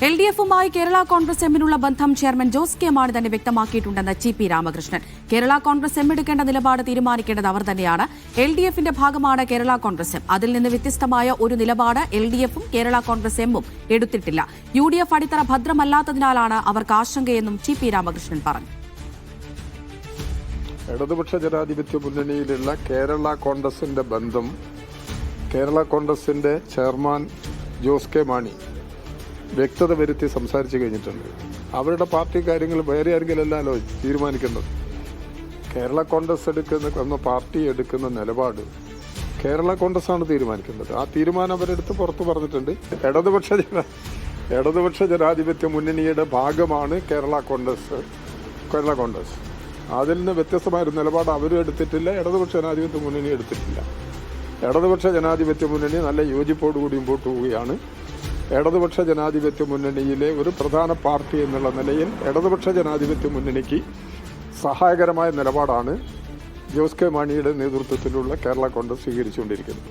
LDF-മായി കേരള കോൺഗ്രസ് എമ്മിനുള്ള ബന്ധം chairman Jose K Mani തന്നെ വ്യക്തമാക്കിയിട്ടുണ്ടെന്ന് TP Ramakrishnan. Kerala Congress M എടുക്കേണ്ട നിലപാട് തീരുമാനിക്കേണ്ടത് അവർ തന്നെയാണ്. LDF-ന്റെ ഭാഗമാണ് കേരള കോൺഗ്രസ് എം. അതിൽ നിന്ന് വ്യത്യസ്തമായ ഒരു നിലപാട് LDF-ഉം കേരള കോൺഗ്രസ് എമ്മും എടുത്തിട്ടില്ല. UDF അടിത്തറ ഭദ്രമല്ലാത്തതിനാലാണ് അവർക്ക് ആശങ്കയെന്നും TP രാമകൃഷ്ണൻ പറഞ്ഞു. ഇടതുപക്ഷ ജനാധിപത്യ മുന്നണിയിലുള്ള കേരള കോൺഗ്രസിന്റെ ബന്ധം കേരള കോൺഗ്രസിന്റെ ചെയർമാൻ ജോസ് കെ മാണി വ്യക്തത വരുത്തി സംസാരിച്ചു കഴിഞ്ഞിട്ടുണ്ട്. അവരുടെ പാർട്ടി കാര്യങ്ങൾ വേറെ ആരെങ്കിലല്ലോ തീരുമാനിക്കുന്നത്. കേരള കോൺഗ്രസ് എടുക്കുന്ന പാർട്ടി എടുക്കുന്ന നിലപാട് കേരള കോൺഗ്രസ് ആണ് തീരുമാനിക്കുന്നത്. ആ തീരുമാനം അവരെടുത്ത് പുറത്തു പറഞ്ഞിട്ടുണ്ട്. ഇടതുപക്ഷ ജനാധിപത്യ മുന്നണിയുടെ ഭാഗമാണ് കേരള കോൺഗ്രസ്. അതിൽ നിന്ന് വ്യത്യസ്തമായൊരു നിലപാട് അവരും എടുത്തിട്ടില്ല, ഇടതുപക്ഷ ജനാധിപത്യ മുന്നണി എടുത്തിട്ടില്ല. ഇടതുപക്ഷ ജനാധിപത്യ മുന്നണി നല്ല യോജിപ്പോടുകൂടി മുമ്പോട്ട് പോവുകയാണ്. ഇടതുപക്ഷ ജനാധിപത്യ മുന്നണിയിലെ ഒരു പ്രധാന പാർട്ടി എന്നുള്ള നിലയിൽ ഇടതുപക്ഷ ജനാധിപത്യ മുന്നണിക്ക് സഹായകരമായ നിലപാടാണ് ജോസ് കെ മാണിയുടെ നേതൃത്വത്തിലുള്ള കേരള കോൺഗ്രസ് സ്വീകരിച്ചുകൊണ്ടിരിക്കുന്നത്.